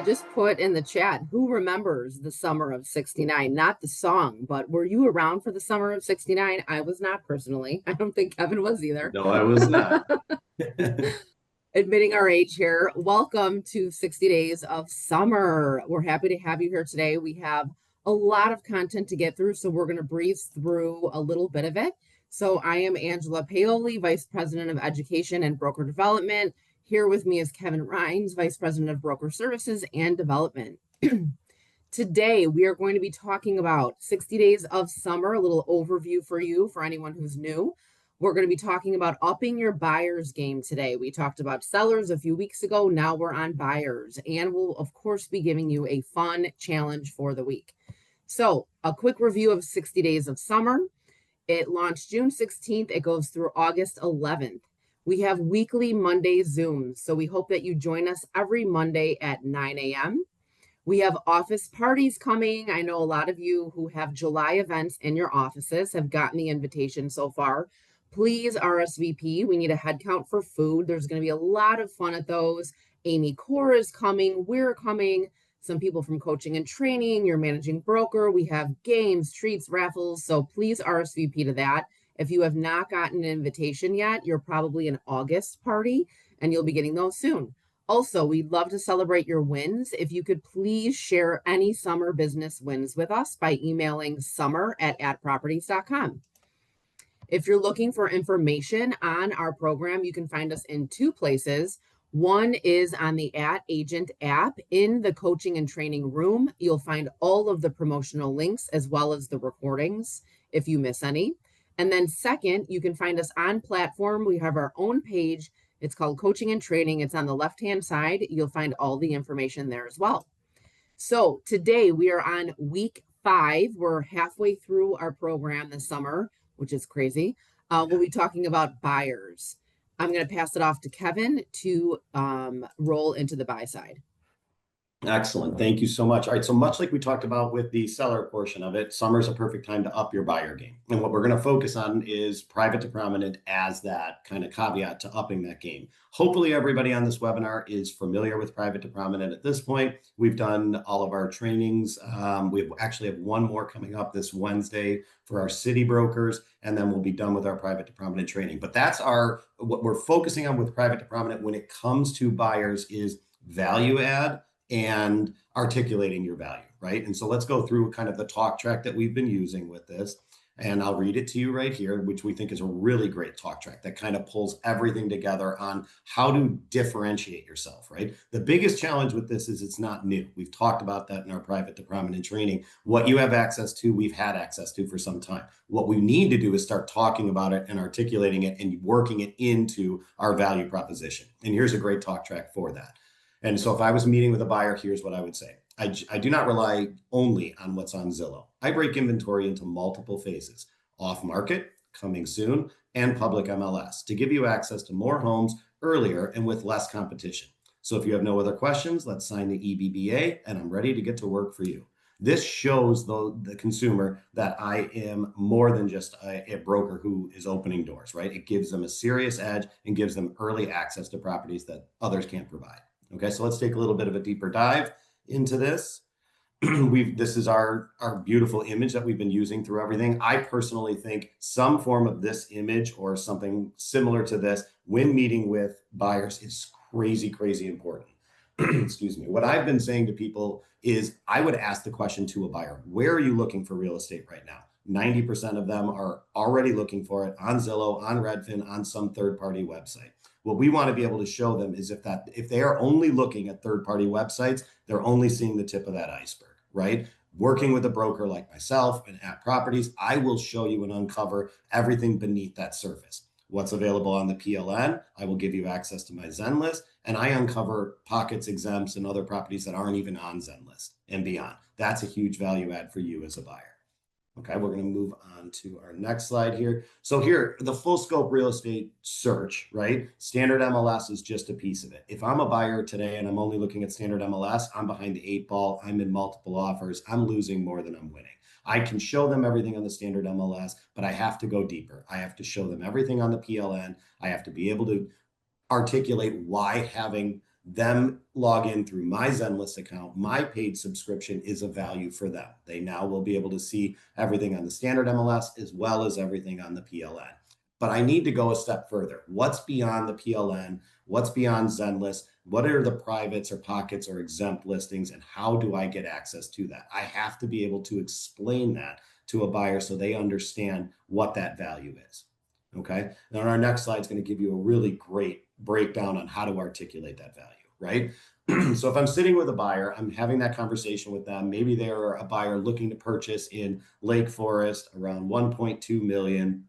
just put in the chat, who remembers the summer of 69? Not the song, but were you around for the summer of 69? I was not personally. I don't think Kevin was either. No, I was not. Admitting our age here. Welcome to 60 Days of Summer. We're happy to have you here today. We have a lot of content to get through, so we're going to breeze through a little bit of it. So I am Angela Paoli, Vice President of Education and Broker Development. Here with me is Kevin Rynes, Vice President of Broker Services and Development. Today, we are going to be talking about 60 Days of Summer, a little overview for you, for anyone who's new. We're going to be talking about upping your buyer's game today. We talked about sellers a few weeks ago. Now we're on buyers, and we'll, of course, be giving you a fun challenge for the week. So a quick review of 60 Days of Summer. It launched June 16th. It goes through August 11th. We have weekly Monday Zooms, so we hope that you join us every Monday at 9 a.m. We have office parties coming. I know a lot of you who have July events in your offices have gotten the invitation so far. Please RSVP. We need a head count for food. There's going to be a lot of fun at those. Amy Core is coming. We're coming. Some people from coaching and training, your managing broker. We have games, treats, raffles. So please RSVP to that. If you have not gotten an invitation yet, you're probably an August party, and you'll be getting those soon. Also, we'd love to celebrate your wins. If you could please share any summer business wins with us by emailing summer@properties.com. If you're looking for information on our program, you can find us in two places. One is on the @Agent app in the coaching and training room. You'll find all of the promotional links as well as the recordings if you miss any. And then second, you can find us on platform. We have our own page. It's called Coaching and Training. It's on the left-hand side. You'll find all the information there as well. So today we are on week 5. We're halfway through our program this summer, which is crazy. We'll be talking about buyers. I'm going to pass it off to Kevin to roll into the buy side. Excellent. Thank you so much. All right. So much like we talked about with the seller portion of it, summer's a perfect time to up your buyer game. And what we're going to focus on is private to prominent as that kind of caveat to upping that game. Hopefully everybody on this webinar is familiar with private to prominent at this point. We've done all of our trainings. We actually have one more coming up this Wednesday for our city brokers, and then we'll be done with our private to prominent training. But that's what we're focusing on with private to prominent when it comes to buyers is value add and articulating your value, right? And so let's go through kind of the talk track that we've been using with this. And I'll read it to you right here, which we think is a really great talk track that kind of pulls everything together on how to differentiate yourself, right? The biggest challenge with this is it's not new. We've talked about that in our private to prominent training. What you have access to, we've had access to for some time. What we need to do is start talking about it and articulating it and working it into our value proposition. And here's a great talk track for that. And so if I was meeting with a buyer, here's what I would say. I do not rely only on what's on Zillow. I break inventory into multiple phases: off market, coming soon, and public MLS to give you access to more homes earlier and with less competition. So if you have no other questions, let's sign the EBBA and I'm ready to get to work for you. This shows the consumer that I am more than just a broker who is opening doors, right? It gives them a serious edge and gives them early access to properties that others can't provide. Okay, so let's take a little bit of a deeper dive into this. This is our beautiful image that we've been using through everything. I personally think some form of this image or something similar to this when meeting with buyers is crazy, crazy important. Excuse me. What I've been saying to people is I would ask the question to a buyer, where are you looking for real estate right now? 90% of them are already looking for it on Zillow, on Redfin, on some third-party website. What we want to be able to show them is if they are only looking at third-party websites, they're only seeing the tip of that iceberg, right? Working with a broker like myself and at Properties, I will show you and uncover everything beneath that surface. What's available on the PLN, I will give you access to my Zen list, and I uncover pockets, exempts, and other properties that aren't even on Zen list and beyond. That's a huge value add for you as a buyer. Okay, we're going to move on to our next slide here. So here, the full scope real estate search, right? Standard MLS is just a piece of it. If I'm a buyer today and I'm only looking at standard MLS, I'm behind the 8 ball. I'm in multiple offers. I'm losing more than I'm winning. I can show them everything on the standard MLS, but I have to go deeper. I have to show them everything on the PLN. I have to be able to articulate why having them log in through my Zenlist account, my paid subscription is a value for them. They now will be able to see everything on the standard MLS as well as everything on the PLN. But I need to go a step further. What's beyond the PLN? What's beyond Zenlist? What are the privates or pockets or exempt listings? And how do I get access to that? I have to be able to explain that to a buyer so they understand what that value is. Okay. Now, our next slide is going to give you a really great breakdown on how to articulate that value, right? So if I'm sitting with a buyer, I'm having that conversation with them. Maybe they're a buyer looking to purchase in Lake Forest around 1.2 million.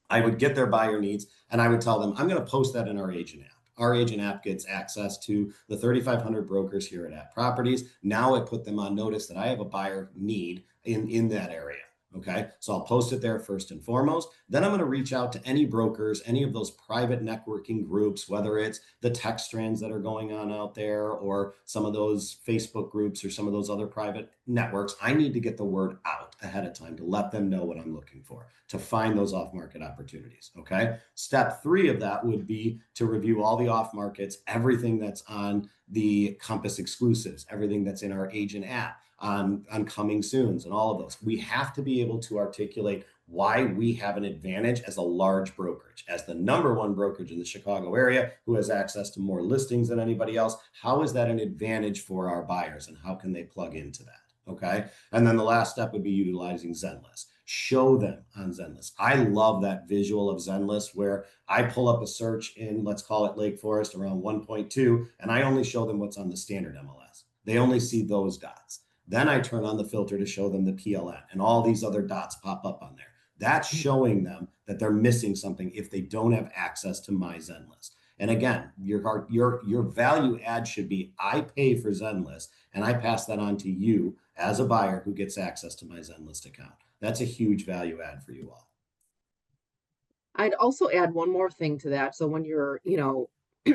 I would get their buyer needs and I would tell them, I'm going to post that in our agent app. Our agent app gets access to the 3,500 brokers here at App Properties. Now I put them on notice that I have a buyer need in that area. Okay, so I'll post it there first and foremost. Then I'm going to reach out to any brokers, any of those private networking groups, whether it's the tech strands that are going on out there or some of those Facebook groups or some of those other private networks. I need to get the word out ahead of time to let them know what I'm looking for, to find those off-market opportunities. Okay, step 3 of that would be to review all the off-markets, everything that's on the Compass exclusives, everything that's in our agent app, on coming soons and all of those. We have to be able to articulate why we have an advantage as a large brokerage, as the number 1 brokerage in the Chicago area who has access to more listings than anybody else. How is that an advantage for our buyers and how can they plug into that? Okay. And then the last step would be utilizing Zenlist. Show them on Zenlist. I love that visual of Zenlist where I pull up a search in, let's call it Lake Forest around 1.2, and I only show them what's on the standard MLS. They only see those dots. Then I turn on the filter to show them the PLN and all these other dots pop up on there. That's showing them that they're missing something if they don't have access to my Zenlist. And again, your value add should be I pay for Zenlist and I pass that on to you as a buyer who gets access to my Zenlist account. That's a huge value add for you all. I'd also add one more thing to that. So when you're,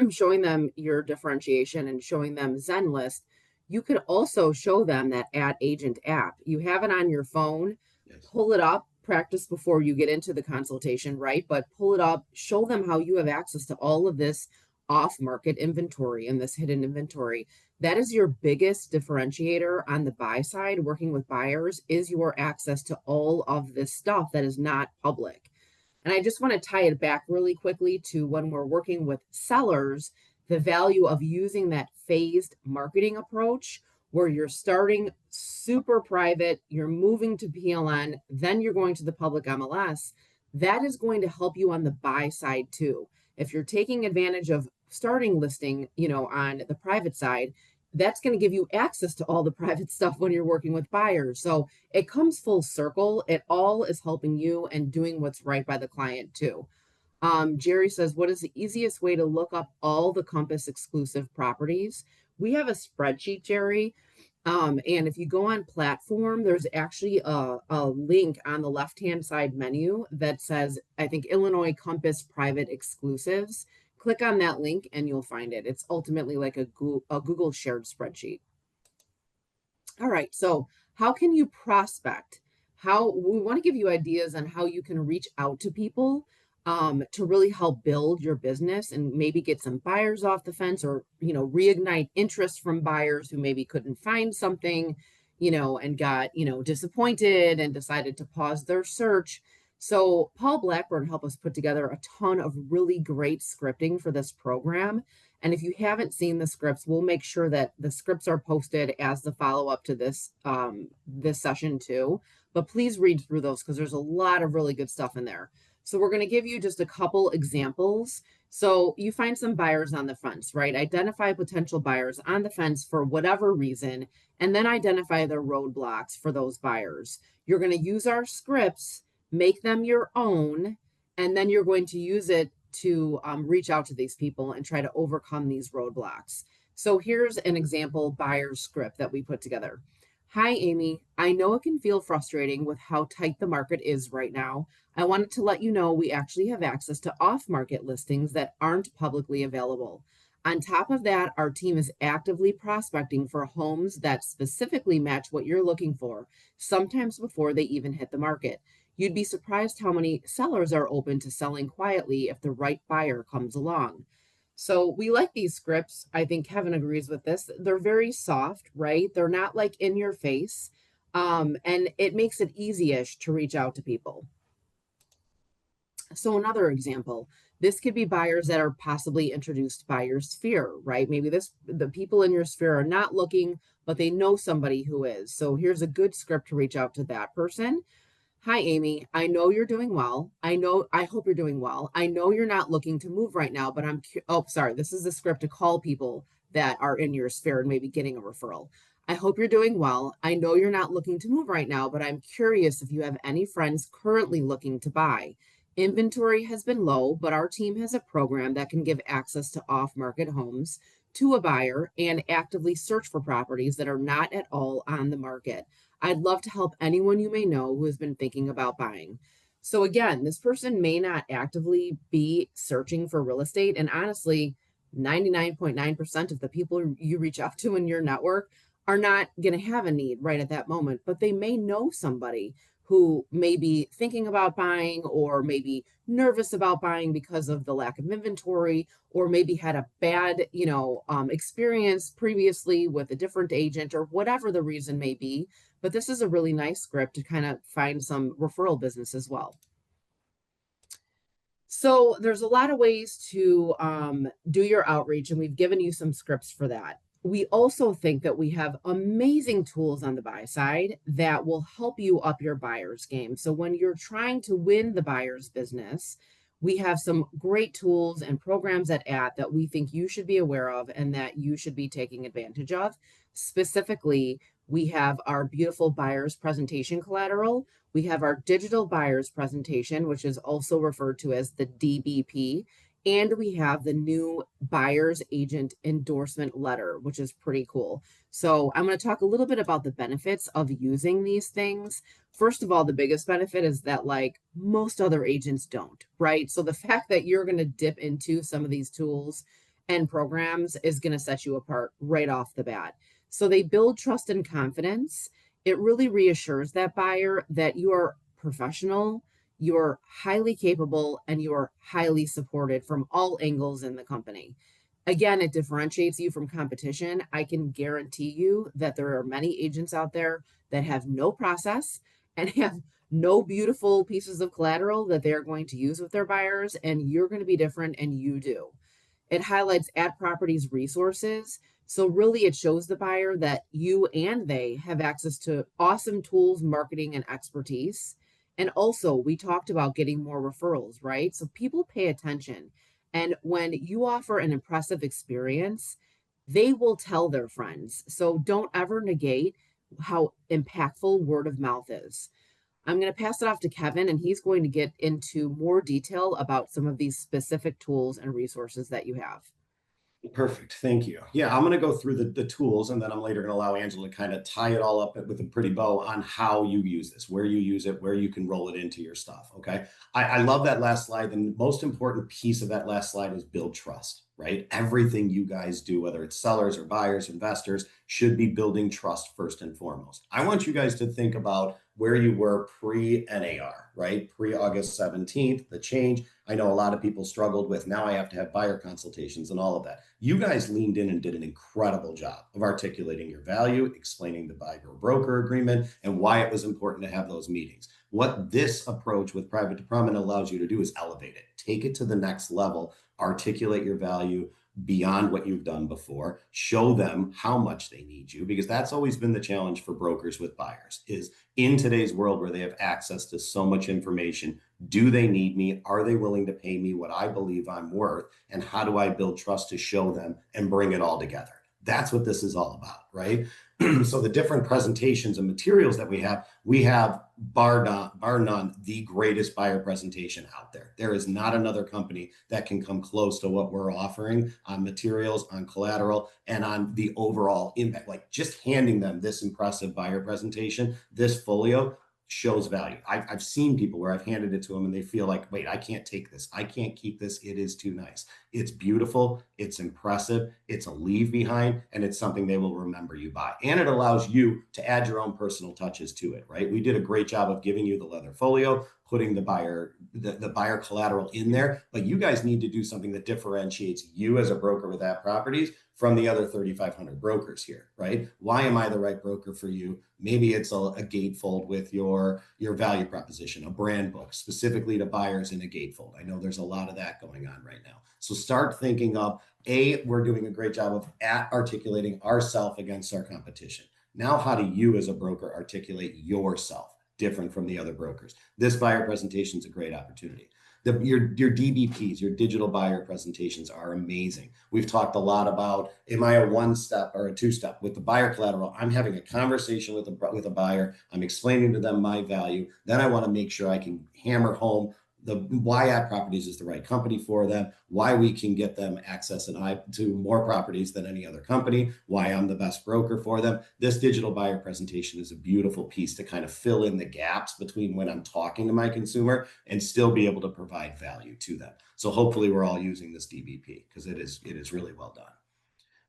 showing them your differentiation and showing them Zenlist, you could also show them that ad agent app. You have it on your phone, Yes. pull it up, practice before you get into the consultation, right? But pull it up, show them how you have access to all of this off-market inventory and this hidden inventory. That is your biggest differentiator on the buy side, working with buyers, is your access to all of this stuff that is not public. And I just want to tie it back really quickly to when we're working with sellers, the value of using that phased marketing approach where you're starting super private, you're moving to PLN, then you're going to the public MLS. That is going to help you on the buy side too. If you're taking advantage of starting listing, on the private side, that's going to give you access to all the private stuff when you're working with buyers. So it comes full circle. It all is helping you and doing what's right by the client too. Jerry says, what is the easiest way to look up all the Compass exclusive properties? We have a spreadsheet, Jerry. And if you go on platform, there's actually a link on the left-hand side menu that says, I think, Illinois Compass Private Exclusives. Click on that link and you'll find it. It's ultimately like a Google shared spreadsheet. All right, so how can you prospect? How we want to give you ideas on how you can reach out to people to really help build your business and maybe get some buyers off the fence or, reignite interest from buyers who maybe couldn't find something, and got, disappointed and decided to pause their search. So Paul Blackburn helped us put together a ton of really great scripting for this program. And if you haven't seen the scripts, we'll make sure that the scripts are posted as the follow-up to this session too. But please read through those because there's a lot of really good stuff in there. So we're going to give you just a couple examples. So you find some buyers on the fence, right? Identify potential buyers on the fence for whatever reason, and then identify the roadblocks for those buyers. You're going to use our scripts, make them your own, and then you're going to use it to reach out to these people and try to overcome these roadblocks. So here's an example buyer script that we put together. Hi, Amy. I know it can feel frustrating with how tight the market is right now. I wanted to let you know we actually have access to off-market listings that aren't publicly available. On top of that, our team is actively prospecting for homes that specifically match what you're looking for, sometimes before they even hit the market. You'd be surprised how many sellers are open to selling quietly if the right buyer comes along. So we like these scripts. I think Kevin agrees with this. They're very soft, right? They're not like in your face. And it makes it easy-ish to reach out to people. So another example, this could be buyers that are possibly introduced by your sphere, right? Maybe the people in your sphere are not looking, but they know somebody who is. So here's a good script to reach out to that person. Hi, Amy. I know you're doing well. I hope you're doing well. I know you're not looking to move right now, but oh, sorry. This is the script to call people that are in your sphere and maybe getting a referral. I hope you're doing well. I know you're not looking to move right now, but I'm curious if you have any friends currently looking to buy. Inventory has been low, but our team has a program that can give access to off market homes to a buyer and actively search for properties that are not at all on the market. I'd love to help anyone you may know who has been thinking about buying. So, again, this person may not actively be searching for real estate. And honestly, 99.9% of the people you reach out to in your network are not going to have a need right at that moment, but they may know somebody who may be thinking about buying or maybe nervous about buying because of the lack of inventory, or maybe had a bad experience previously with a different agent, or whatever the reason may be. But this is a really nice script to kind of find some referral business as well. So there's a lot of ways to do your outreach, and we've given you some scripts for that. We also think that we have amazing tools on the buy side that will help you up your buyer's game. So when you're trying to win the buyer's business, we have some great tools and programs that we think you should be aware of and that you should be taking advantage of. Specifically, we have our beautiful buyer's presentation collateral. We have our digital buyer's presentation, which is also referred to as the DBP. And we have the new buyer's agent endorsement letter, which is pretty cool. So I'm going to talk a little bit about the benefits of using these things. First of all, the biggest benefit is that, like, most other agents don't, right? So the fact that you're going to dip into some of these tools and programs is going to set you apart right off the bat. So they build trust and confidence. It really reassures that buyer that you are professional, you're highly capable, and you're highly supported from all angles in the company. Again, it differentiates you from competition. I can guarantee you that there are many agents out there that have no process and have no beautiful pieces of collateral that they are going to use with their buyers, and you're going to be different, and you do. It highlights at properties resources. So really it shows the buyer that you and they have access to awesome tools, marketing, and expertise. And also we talked about getting more referrals, right? So people pay attention. And when you offer an impressive experience, they will tell their friends. So don't ever negate how impactful word of mouth is. I'm going to pass it off to Kevin, and he's going to get into more detail about some of these specific tools and resources that you have. Perfect. Thank you. Yeah, I'm going to go through the tools, and then I'm later going to allow Angela to kind of tie it all up with a pretty bow on how you use this, where you use it, where you can roll it into your stuff. Okay. I love that last slide. And the most important piece of that last slide is build trust, right? Everything you guys do, whether it's sellers or buyers, investors, should be building trust first and foremost. I want you guys to think about where you were pre-NAR, right? Pre-August 17th, the change. I know a lot of people struggled with, now I have to have buyer consultations and all of that. You guys leaned in and did an incredible job of articulating your value, explaining the buyer broker agreement, and why it was important to have those meetings. What this approach with private to prominent allows you to do is elevate it, take it to the next level, articulate your value beyond what you've done before, show them how much they need you, because that's always been the challenge for brokers with buyers is in today's world where they have access to so much information. Do they need me? Are they willing to pay me what I believe I'm worth? And how do I build trust to show them and bring it all together? That's what this is all about, right? So the different presentations and materials that we have bar none, the greatest buyer presentation out there. There is not another company that can come close to what we're offering on materials, on collateral, and on the overall impact. Like just handing them this impressive buyer presentation, this folio, shows value. I've seen people where I've handed it to them and they feel like, wait, I can't take this. I can't keep this. It is too nice. It's beautiful. It's impressive. It's a leave behind, and it's something they will remember you by. And it allows you to add your own personal touches to it, right? We did a great job of giving you the leather folio, putting the buyer collateral in there, but you guys need to do something that differentiates you as a broker with that properties from the other 3,500 brokers here, right? Why am I the right broker for you? Maybe it's a gatefold with your value proposition, a brand book specifically to buyers in a gatefold. I know there's a lot of that going on right now. So start thinking of we're doing a great job of articulating ourselves against our competition. Now, how do you as a broker articulate yourself different from the other brokers? This buyer presentation is a great opportunity. Your DBPs, your digital buyer presentations are amazing. We've talked a lot about, am I a one step or a two step? With the buyer collateral, I'm having a conversation with a buyer. I'm explaining to them my value. Then I want to make sure I can hammer home why At Properties is the right company for them, why we can get them access to more properties than any other company, why I'm the best broker for them. This digital buyer presentation is a beautiful piece to kind of fill in the gaps between when I'm talking to my consumer and still be able to provide value to them. So hopefully we're all using this DBP because it is really well done.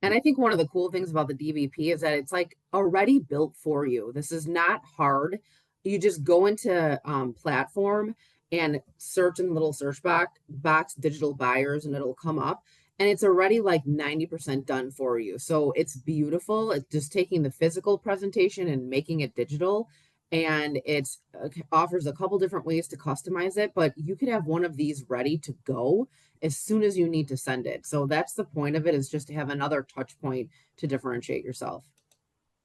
And I think one of the cool things about the DBP is that it's like already built for you. This is not hard. You just go into platform and search in the little search box digital buyers, and it'll come up. And it's already like 90% done for you. So it's beautiful. It's just taking the physical presentation and making it digital. And it's offers a couple different ways to customize it, but you could have one of these ready to go as soon as you need to send it. So that's the point of it, is just to have another touch point to differentiate yourself.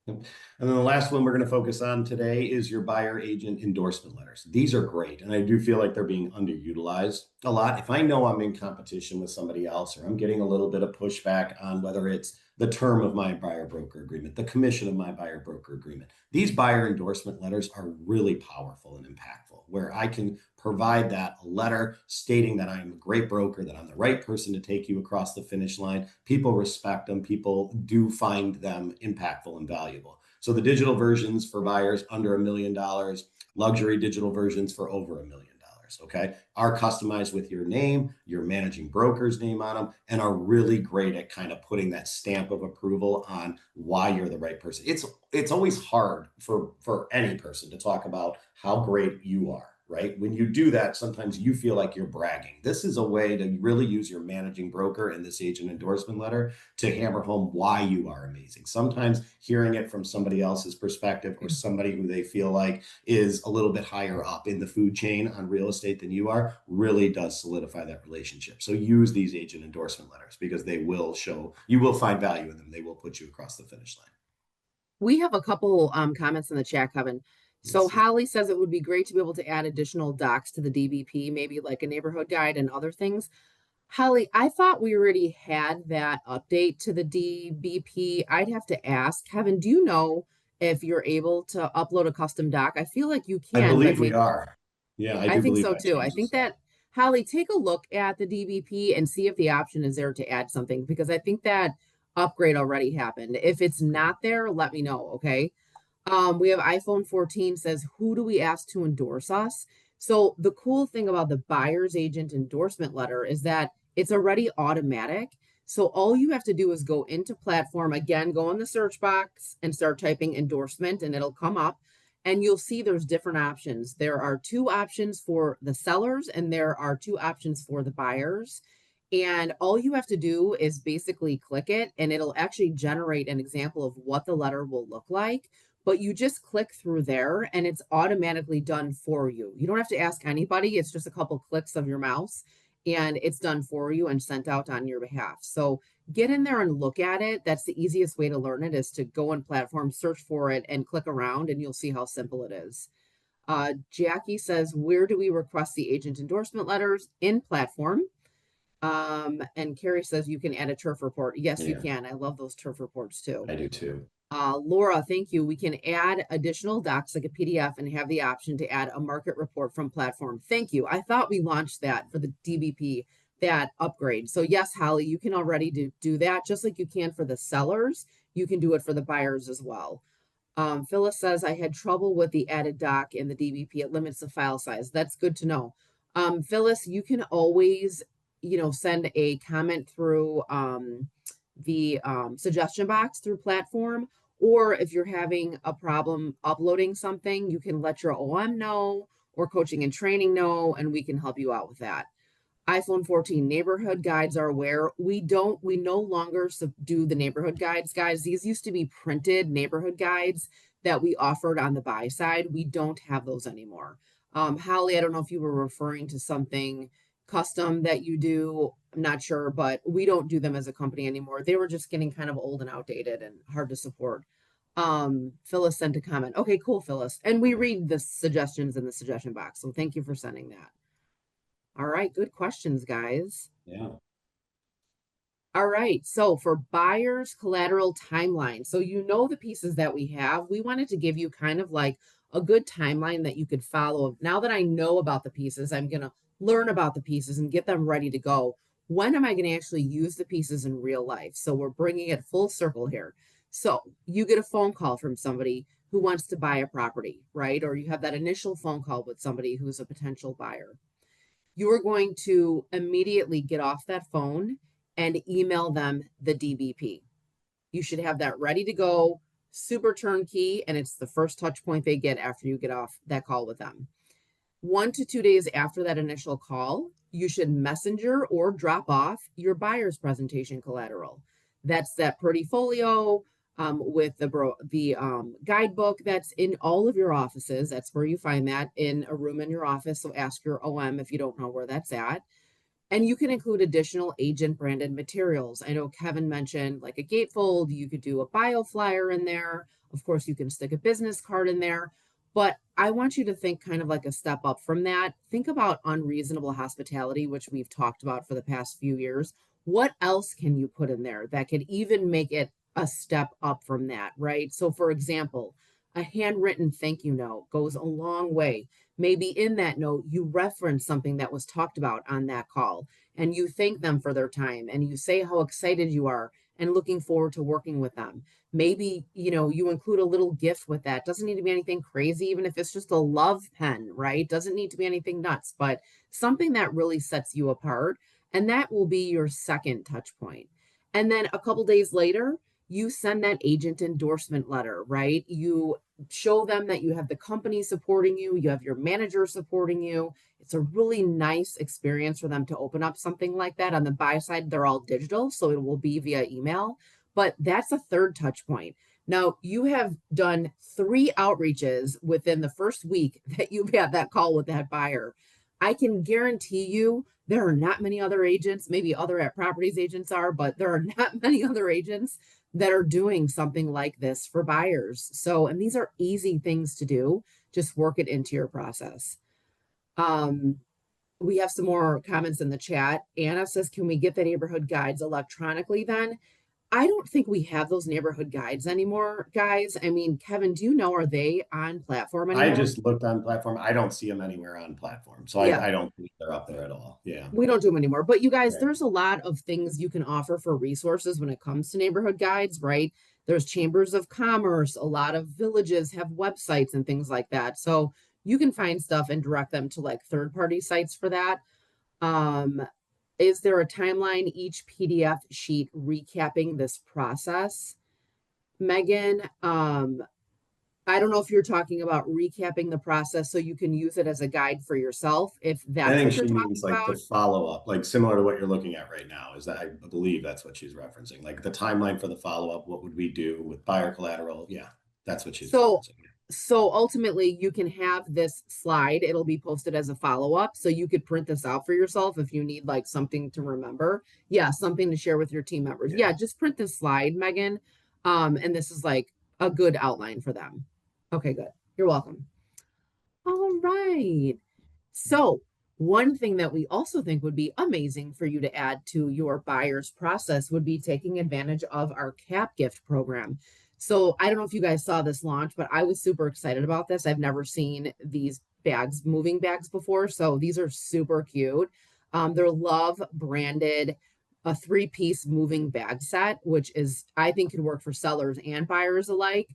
And then the last one we're going to focus on today is your buyer agent endorsement letters. These are great, and I do feel like they're being underutilized a lot. If I know I'm in competition with somebody else, or I'm getting a little bit of pushback on whether it's the term of my buyer broker agreement, the commission of my buyer broker agreement, these buyer endorsement letters are really powerful and impactful, where I can provide that a letter stating that I'm a great broker, that I'm the right person to take you across the finish line. People respect them. People do find them impactful and valuable. So the digital versions for buyers under $1 million, luxury digital versions for over $1 million. Okay, are customized with your name, your managing broker's name on them, and are really great at kind of putting that stamp of approval on why you're the right person. It's always hard for any person to talk about how great you are, right? When you do that, sometimes you feel like you're bragging. This is a way to really use your managing broker in this agent endorsement letter to hammer home why you are amazing. Sometimes hearing it from somebody else's perspective, or somebody who they feel like is a little bit higher up in the food chain on real estate than you are, really does solidify that relationship. So use these agent endorsement letters because they will show, you will find value in them. They will put you across the finish line. We have a couple comments in the chat, Kevin. So Yes. Holly says it would be great to be able to add additional docs to the DBP, maybe like a neighborhood guide and other things. Holly, I thought we already had that update to the DBP. I'd have to ask. Kevin, do you know if you're able to upload a custom doc? I feel like you I can, but believe we maybe are. Yeah, I I do think believe so I too. I changed think this. that, Holly, take a look at the DBP and see if the option is there to add something, because I think that upgrade already happened. If it's not there, let me know, okay? We have iPhone 14 says, who do we ask to endorse us? So the cool thing about the buyer's agent endorsement letter is that it's already automatic. So all you have to do is go into platform, again, go in the search box and start typing endorsement, and it'll come up, and you'll see there's different options. There are two options for the sellers and there are two options for the buyers. And all you have to do is basically click it, and it'll actually generate an example of what the letter will look like. But you just click through there and it's automatically done for you. You don't have to ask anybody. It's just a couple clicks of your mouse and it's done for you and sent out on your behalf. So get in there and look at it. That's the easiest way to learn it, is to go on platform, search for it, and click around, and you'll see how simple it is. Jackie says, where do we request the agent endorsement letters? In platform. And Carrie says you can add a turf report. Yes, you Yeah, can. I love those turf reports too. I do too. Laura, thank you. We can add additional docs like a PDF and have the option to add a market report from platform. Thank you. I thought we launched that for the DBP, that upgrade. So yes, Holly, you can already do that, just like you can for the sellers. You can do it for the buyers as well. Phyllis says, I had trouble with the added doc in the DBP. It limits the file size. That's good to know. Phyllis, you can always, send a comment through the suggestion box through platform, or if you're having a problem uploading something, you can let your OM know, or coaching and training know, and we can help you out with that. iPhone 14 neighborhood guides are where we no longer do the neighborhood guides, guys. These used to be printed neighborhood guides that we offered on the buy side. We don't have those anymore. Holly, I don't know if you were referring to something custom that you do. I'm not sure, but we don't do them as a company anymore. They were just getting kind of old and outdated and hard to support. Phyllis sent a comment. Okay, cool, Phyllis. And we read the suggestions in the suggestion box. So thank you for sending that. All right, good questions, guys. Yeah. All right, so for buyer's collateral timeline, so you know the pieces that we have. We wanted to give you kind of like a good timeline that you could follow. Now that I know about the pieces, I'm going to learn about the pieces and get them ready to go. When am I going to actually use the pieces in real life? So we're bringing it full circle here. So you get a phone call from somebody who wants to buy a property, right? Or you have that initial phone call with somebody who's a potential buyer. You are going to immediately get off that phone and email them the DBP. You should have that ready to go, super turnkey, and it's the first touch point they get after you get off that call with them. 1 to 2 days after that initial call, you should messenger or drop off your buyer's presentation collateral. That's that pretty folio with the guidebook that's in all of your offices. That's where you find that in a room in your office. So ask your OM if you don't know where that's at. And you can include additional agent branded materials. I know Kevin mentioned like a gatefold. You could do a bio flyer in there. Of course, you can stick a business card in there. But I want you to think kind of like a step up from that. Think about unreasonable hospitality, which we've talked about for the past few years. What else can you put in there that could even make it a step up from that, right? So, for example, a handwritten thank you note goes a long way. Maybe in that note, you reference something that was talked about on that call and you thank them for their time and you say how excited you are and looking forward to working with them. Maybe, you include a little gift with that. Doesn't need to be anything crazy, even if it's just a love pen, right? Doesn't need to be anything nuts, but something that really sets you apart. And that will be your second touch point. And then a couple days later, you send that agent endorsement letter, right? You show them that you have the company supporting you, you have your manager supporting you. It's a really nice experience for them to open up something like that. On the buy side, they're all digital, so it will be via email, but that's a third touch point. Now, you have done 3 outreaches within the first week that you've had that call with that buyer. I can guarantee you there are not many other agents, maybe other at properties agents are, but there are not many other agents that are doing something like this for buyers. So, and these are easy things to do. Just work it into your process. We have some more comments in the chat. Anna says, can we get the neighborhood guides electronically then? I don't think we have those neighborhood guides anymore, guys. I mean, Kevin, do you know, are they on platform I anymore? just looked on platform. I don't see them anywhere on platform. So Yeah. I don't think they're up there at all. Yeah. We don't do them anymore. But you guys, Right. there's a lot of things you can offer for resources when it comes to neighborhood guides, right? There's chambers of commerce. A lot of villages have websites and things like that. So you can find stuff and direct them to like third-party sites for that. Um, is there a timeline each PDF sheet recapping this process? Megan, I don't know if you're talking about recapping the process so you can use it as a guide for yourself, if I that's think what you're she talking means like the about. follow-up, like similar to what you're looking at right now. Is that I believe that's what she's referencing. Like the timeline for the follow-up, what would we do with buyer collateral? Yeah, that's what she's So referencing. so ultimately you can have this slide. It'll be posted as a follow-up. So you could print this out for yourself if you need like something to remember. Yeah, something to share with your team members. Yeah. Yeah, just print this slide, Megan. And this is like a good outline for them. Okay, good. You're welcome. All right. So, one thing that we also think would be amazing for you to add to your buyer's process would be taking advantage of our cap gift program. So, I don't know if you guys saw this launch, but I was super excited about this. I've never seen these bags, moving bags before. So, these are super cute. They're Love branded, a 3-piece moving bag set, which is, I think, could work for sellers and buyers alike.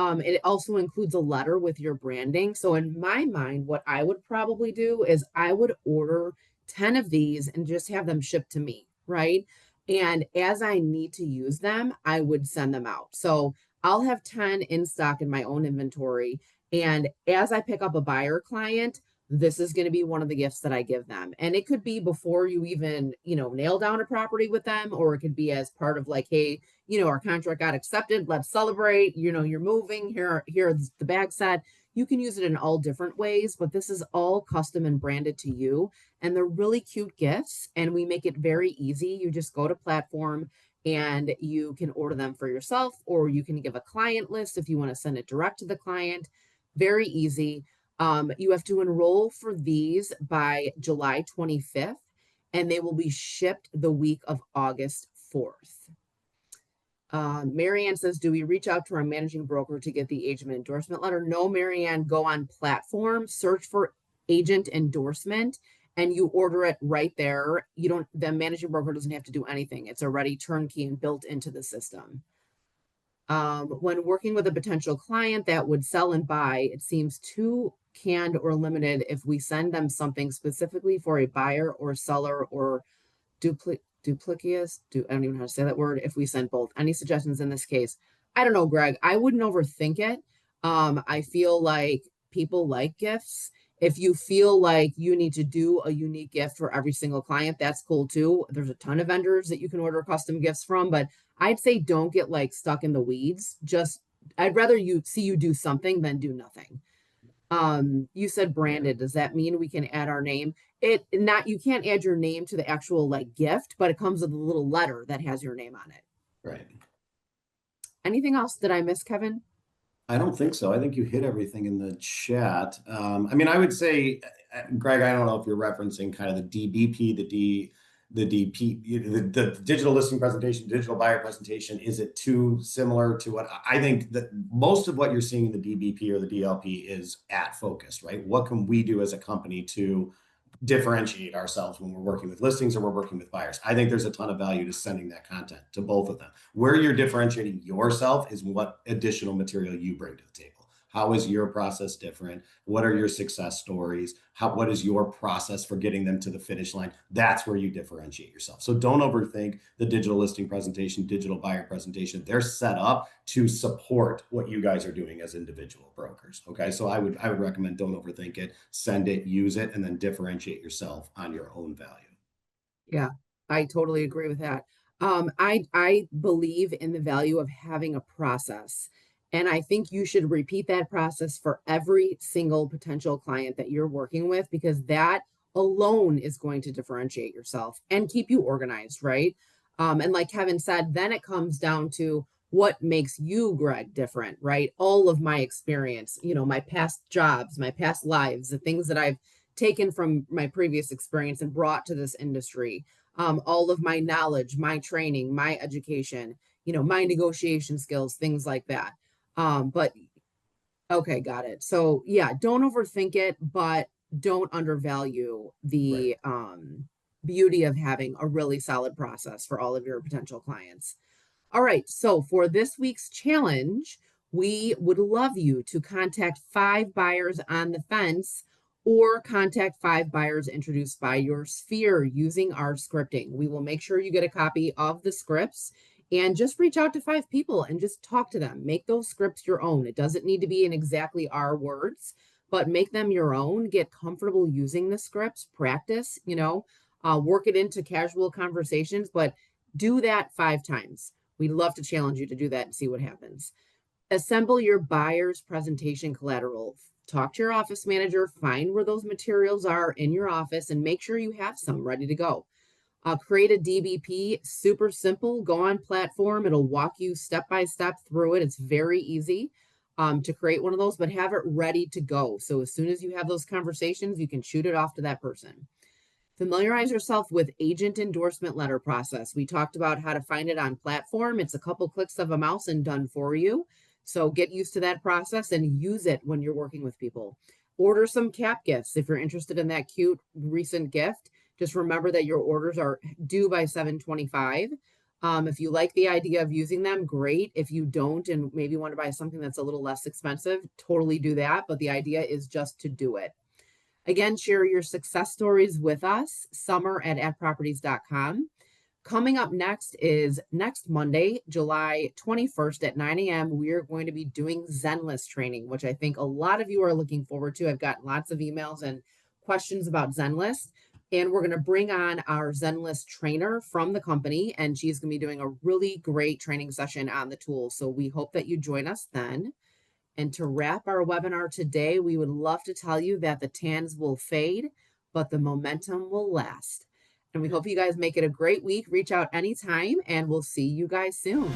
It also includes a letter with your branding. So in my mind, what I would probably do is I would order 10 of these and just have them shipped to me, right? And as I need to use them, I would send them out. So I'll have 10 in stock in my own inventory. And as I pick up a buyer client, this is going to be one of the gifts that I give them. And it could be before you even, nail down a property with them, or it could be as part of like, hey, our contract got accepted. Let's celebrate. You're moving. Here's the bag set. You can use it in all different ways, but this is all custom and branded to you. And they're really cute gifts. And we make it very easy. You just go to platform and you can order them for yourself, or you can give a client list if you want to send it direct to the client. Very easy. You have to enroll for these by July 25th, and they will be shipped the week of August 4th. Marianne says, do we reach out to our managing broker to get the agent endorsement letter? No, Marianne, go on platform, search for agent endorsement, and you order it right there. The managing broker doesn't have to do anything. It's already turnkey and built into the system. When working with a potential client that would sell and buy, it seems too canned or limited if we send them something specifically for a buyer or seller or duplicitous. I don't even know how to say that word. If we send both, any suggestions in this case? I don't know, Greg. I wouldn't overthink it. I feel like people like gifts. If you feel like you need to do a unique gift for every single client, that's cool too. There's a ton of vendors that you can order custom gifts from, but I'd say don't get like stuck in the weeds. I'd rather you do something than do nothing. You said branded. Does that mean we can add our name? You can't add your name to the actual like gift, but it comes with a little letter that has your name on it. Right. Anything else that I miss, Kevin? I don't think so. I think you hit everything in the chat. I would say, Greg, I don't know if you're referencing kind of the DBP, the digital listing presentation, digital buyer presentation. Is it too similar to what I think that most of what you're seeing in the DBP or the DLP is at focus, right? What can we do as a company to differentiate ourselves when we're working with listings or we're working with buyers? I think there's a ton of value to sending that content to both of them. Where you're differentiating yourself is what additional material you bring to the table. How is your process different? What are your success stories? What is your process for getting them to the finish line? That's where you differentiate yourself. So don't overthink the digital listing presentation, digital buyer presentation. They're set up to support what you guys are doing as individual brokers. Okay. So I would recommend don't overthink it, send it, use it, and then differentiate yourself on your own value. Yeah, I totally agree with that. I believe in the value of having a process. And I think you should repeat that process for every single potential client that you're working with, because that alone is going to differentiate yourself and keep you organized, right? And like Kevin said, then it comes down to what makes you, Greg, different, right? All of my experience, my past jobs, my past lives, the things that I've taken from my previous experience and brought to this industry, all of my knowledge, my training, my education, my negotiation skills, things like that. But okay, got it. So yeah, don't overthink it, but don't undervalue the beauty of having a really solid process for all of your potential clients. All right, so for this week's challenge, we would love you to contact 5 buyers on the fence or contact 5 buyers introduced by your sphere using our scripting. We will make sure you get a copy of the scripts. And just reach out to 5 people and just talk to them. Make those scripts your own. It doesn't need to be in exactly our words, but make them your own. Get comfortable using the scripts, practice, work it into casual conversations, but do that 5 times. We'd love to challenge you to do that and see what happens. Assemble your buyer's presentation collateral. Talk to your office manager, find where those materials are in your office, and make sure you have some ready to go. Create a DBP, super simple. Go on platform. It'll walk you step by step through it. It's very easy to create one of those, but have it ready to go. So as soon as you have those conversations, you can shoot it off to that person. Familiarize yourself with agent endorsement letter process. We talked about how to find it on platform. It's a couple clicks of a mouse and done for you. So get used to that process and use it when you're working with people. Order some cap gifts if you're interested in that cute recent gift. Just remember that your orders are due by 7/25. If you like the idea of using them, great. If you don't and maybe want to buy something that's a little less expensive, totally do that. But the idea is just to do it. Again, share your success stories with us, summer@properties.com. Coming up next is next Monday, July 21st at 9 a.m. We are going to be doing Zenlist training, which I think a lot of you are looking forward to. I've gotten lots of emails and questions about Zenlist. And we're going to bring on our Zenlist trainer from the company, and she's going to be doing a really great training session on the tool. So we hope that you join us then. And to wrap our webinar today, we would love to tell you that the tans will fade, but the momentum will last. And we hope you guys make it a great week. Reach out anytime, and we'll see you guys soon.